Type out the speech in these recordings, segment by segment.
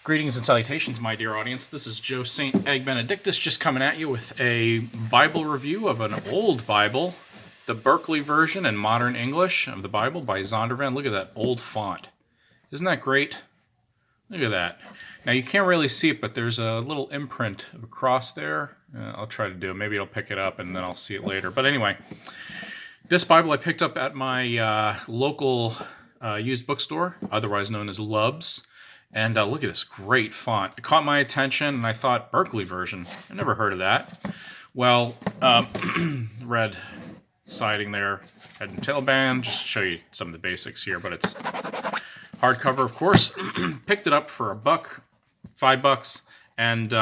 Greetings and salutations, my dear audience. This is Joe St. Egg Benedictus just coming at you with a Bible review of an old Bible, the Berkeley version in modern English of the Bible by Zondervan. Look at that old font. Isn't that great? Look at that. Now you can't really see it, but there's a little imprint of a cross there. I'll try to do it. Maybe it'll pick it up and then I'll see it later. But anyway, this Bible I picked up at my local used bookstore, otherwise known as Lub's. And look at this great font. It caught my attention, and I thought, Berkeley version. I never heard of that. Well, red siding there, head and tail band. Just to show you some of the basics here, but it's hardcover, of course. Picked it up for $5, and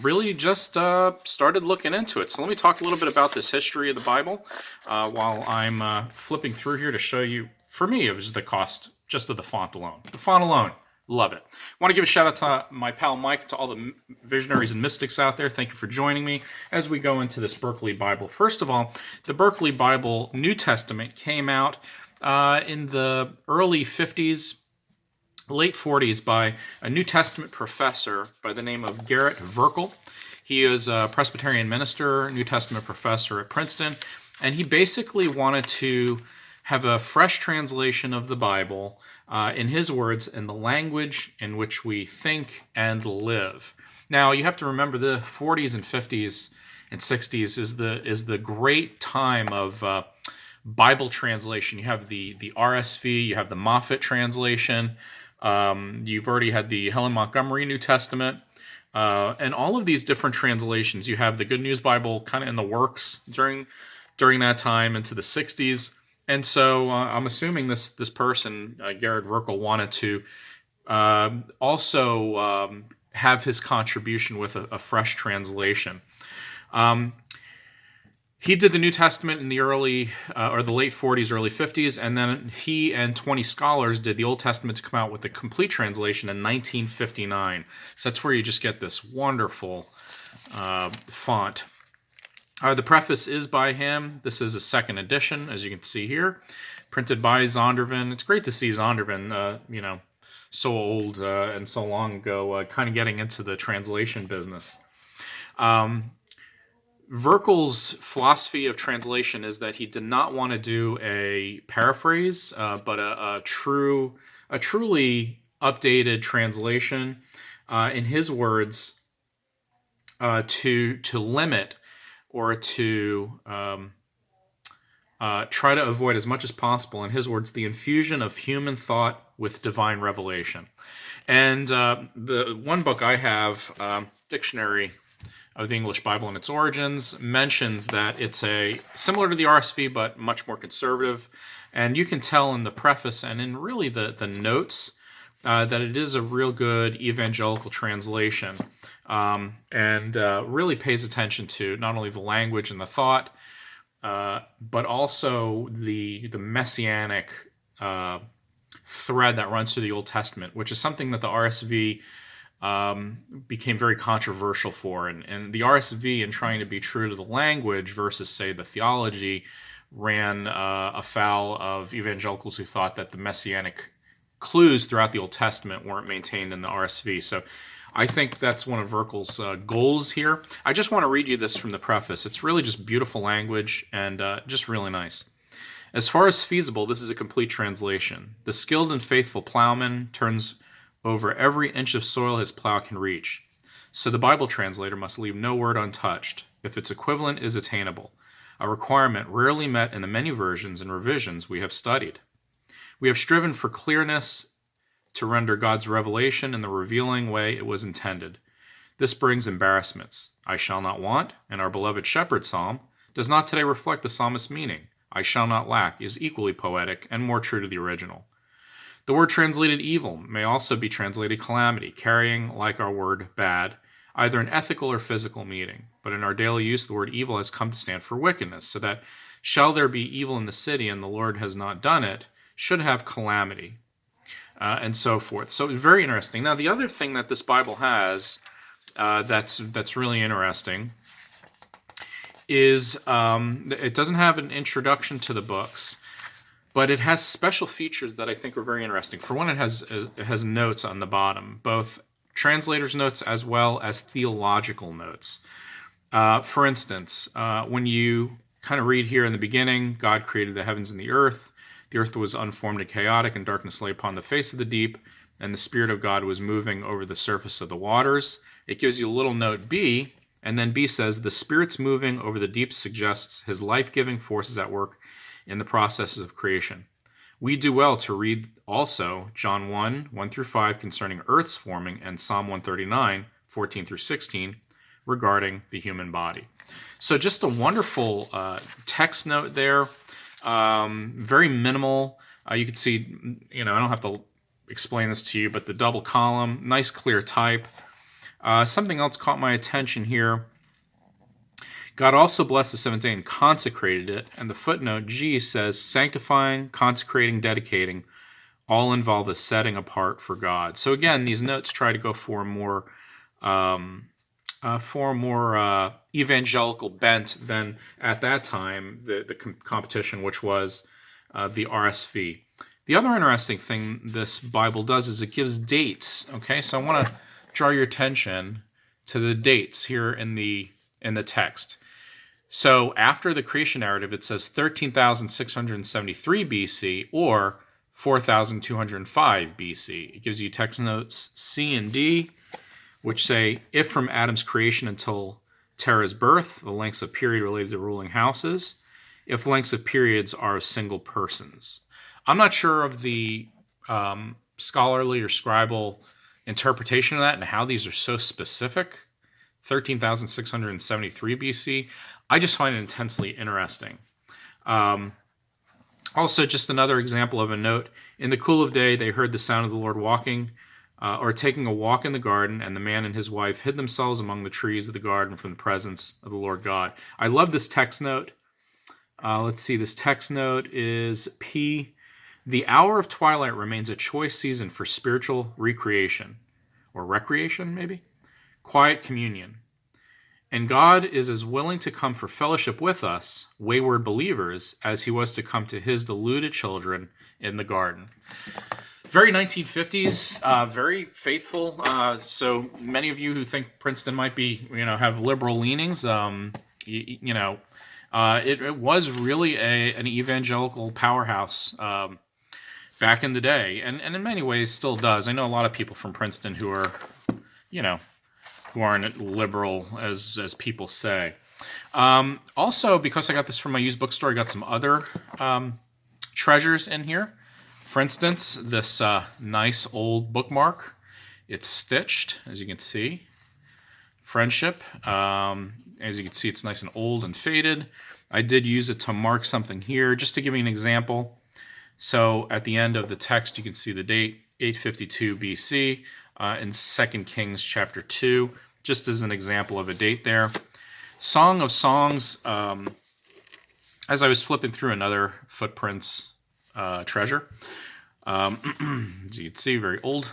really just started looking into it. So let me talk a little bit about this history of the Bible while I'm flipping through here to show you. For me, it was the cost just of the font alone. The font alone. Love it. I want to give a shout out to my pal Mike, to all the visionaries and mystics out there. Thank you for joining me as we go into this Berkeley Bible. First of all, the Berkeley Bible New Testament came out in the early 50s, late 40s by a New Testament professor by the name of Gerritt Verkuyl. He is a Presbyterian minister, New Testament professor at Princeton, and he basically wanted to have a fresh translation of the Bible, in his words, in the language in which we think and live. Now, you have to remember the 40s and 50s and 60s is the great time of Bible translation. You have the RSV, you have the Moffat translation, you've already had the Helen Montgomery New Testament, and all of these different translations. You have the Good News Bible kind of in the works during that time into the 60s. And so I'm assuming this person, Gerritt Verkuyl, wanted to also have his contribution with a fresh translation. He did the New Testament in the early or the late 40s, early 50s, and then he and 20 scholars did the Old Testament to come out with a complete translation in 1959. So that's where you just get this wonderful font. The preface is by him. This is a second edition, as you can see here, printed by Zondervan. It's great to see Zondervan, so old and so long ago, kind of getting into the translation business. Verkyl's philosophy of translation is that he did not want to do a paraphrase, but a truly updated translation. In his words, to limit or to try to avoid as much as possible, in his words, the infusion of human thought with divine revelation. And the one book I have, Dictionary of the English Bible and its Origins, mentions that it's similar to the RSV, but much more conservative. And you can tell in the preface and in really the notes that it is a real good evangelical translation. And really pays attention to not only the language and the thought, but also the messianic thread that runs through the Old Testament, which is something that the RSV became very controversial for. And the RSV, in trying to be true to the language versus, say, the theology, ran afoul of evangelicals who thought that the messianic clues throughout the Old Testament weren't maintained in the RSV. So I think that's one of Verkyl's goals here. I just want to read you this from the preface. It's really just beautiful language and just really nice. As far as feasible, this is a complete translation. The skilled and faithful plowman turns over every inch of soil his plow can reach. So the Bible translator must leave no word untouched, if its equivalent is attainable, a requirement rarely met in the many versions and revisions we have studied. We have striven for clearness to render God's revelation in the revealing way it was intended. This brings embarrassments. I shall not want, and our beloved shepherd psalm does not today reflect the psalmist's meaning. I shall not lack is equally poetic and more true to the original. The word translated evil may also be translated calamity, carrying, like our word bad, either an ethical or physical meaning. But in our daily use, the word evil has come to stand for wickedness, so that shall there be evil in the city and the Lord has not done it, should have calamity. And so forth. So it's very interesting. Now, the other thing that this Bible has that's really interesting is it doesn't have an introduction to the books, but it has special features that I think are very interesting. For one, it has notes on the bottom, both translator's notes as well as theological notes. For instance, when you kind of read here in the beginning, God created the heavens and the earth. The earth was unformed and chaotic, and darkness lay upon the face of the deep, and the Spirit of God was moving over the surface of the waters. It gives you a little note B, and then B says, the Spirit's moving over the deep suggests his life-giving forces at work in the processes of creation. We do well to read also John 1 through 5 concerning earth's forming, and Psalm 139, 14 through 16, regarding the human body. So just a wonderful text note there. Very minimal. You can see, I don't have to explain this to you, but the double column, nice clear type. Something else caught my attention here. God also blessed the seventh day and consecrated it. And the footnote G says sanctifying, consecrating, dedicating, all involve a setting apart for God. So again, these notes try to go for a more evangelical bent than at that time the competition, which was the RSV. The other interesting thing this Bible does is it gives dates. Okay, so I want to draw your attention to the dates here in the text. So after the creation narrative, it says 13,673 BC or 4,205 BC. It gives you text notes C and D, which say, if from Adam's creation until Terah's birth, the lengths of period related to ruling houses, if lengths of periods are single persons. I'm not sure of the scholarly or scribal interpretation of that and how these are so specific. 13,673 BC. I just find it intensely interesting. Also, just another example of a note. In the cool of day, they heard the sound of the Lord walking or taking a walk in the garden, and the man and his wife hid themselves among the trees of the garden from the presence of the Lord God. I love this text note. Let's see, this text note is P. The hour of twilight remains a choice season for spiritual recreation, or recreation maybe? Quiet communion. And God is as willing to come for fellowship with us, wayward believers, as he was to come to his deluded children in the garden. Very 1950s, very faithful. So many of you who think Princeton might be, have liberal leanings, it was really an evangelical powerhouse back in the day, and in many ways still does. I know a lot of people from Princeton who are, who aren't liberal as people say. Also, because I got this from my used bookstore, I got some other treasures in here. For instance, this nice old bookmark. It's stitched, as you can see. Friendship. As you can see, it's nice and old and faded. I did use it to mark something here, just to give you an example. So at the end of the text, you can see the date, 852 BC. In 2 Kings chapter 2, just as an example of a date there. Song of Songs, as I was flipping through another Footprints treasure, as you can see, very old.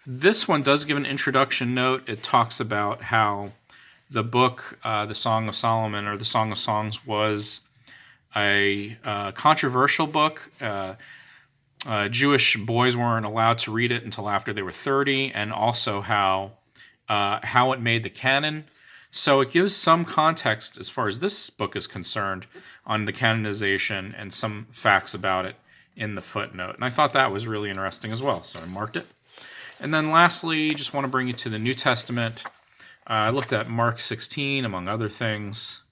This one does give an introduction note. It talks about how the book, the Song of Solomon, or the Song of Songs, was a controversial book. Jewish boys weren't allowed to read it until after they were 30, and also how it made the canon. So it gives some context as far as this book is concerned on the canonization and some facts about it in the footnote. And I thought that was really interesting as well, so I marked it. And then lastly, just want to bring you to the New Testament. I looked at Mark 16, among other things.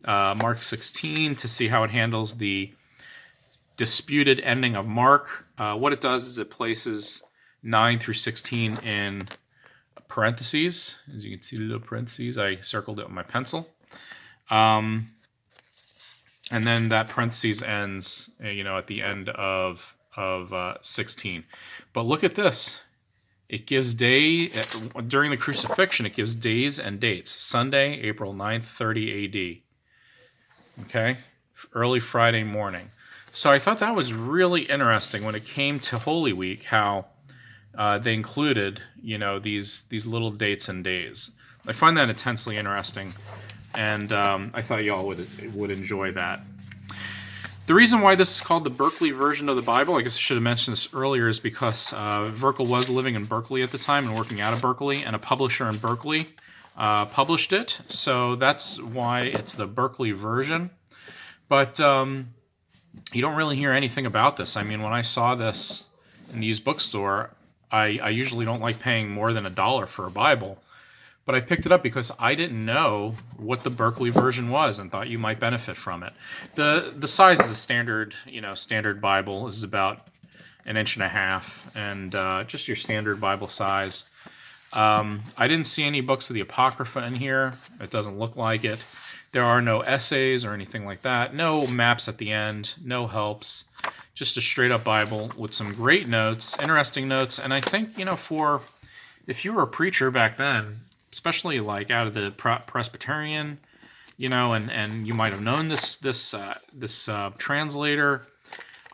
Mark 16 to see how it handles the disputed ending of Mark. What it does is it places 9 through 16 in parentheses. As you can see, the little parentheses, I circled it with my pencil. And then that parentheses ends, at the end of 16. But look at this. It gives during the crucifixion, it gives days and dates. Sunday, April 9th, 30 AD. Okay? Early Friday morning. So I thought that was really interesting when it came to Holy Week, how they included, these little dates and days. I find that intensely interesting, and I thought y'all would enjoy that. The reason why this is called the Berkeley version of the Bible, I guess I should have mentioned this earlier, is because Verkuyl was living in Berkeley at the time and working out of Berkeley, and a publisher in Berkeley published it. So that's why it's the Berkeley version. But you don't really hear anything about this. I mean, when I saw this in the used bookstore, I usually don't like paying more than $1 for a Bible. But I picked it up because I didn't know what the Berkeley version was and thought you might benefit from it. The size is a standard Bible. This is about 1.5 inches, and just your standard Bible size. I didn't see any books of the Apocrypha in here. It doesn't look like it. There are no essays or anything like that. No maps at the end. No helps. Just a straight-up Bible with some great notes, interesting notes. And I think, if you were a preacher back then, especially like out of the Presbyterian, and you might have known this translator,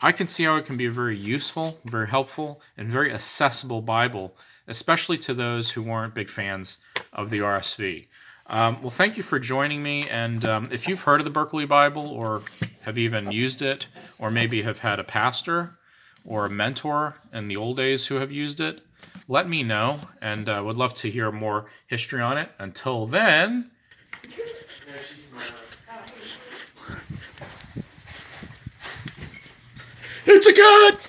I can see how it can be a very useful, very helpful, and very accessible Bible, especially to those who weren't big fans of the RSV. Well, thank you for joining me, and if you've heard of the Berkeley Bible or have even used it, or maybe have had a pastor or a mentor in the old days who have used it, let me know, and I would love to hear more history on it. Until then, it's a cut!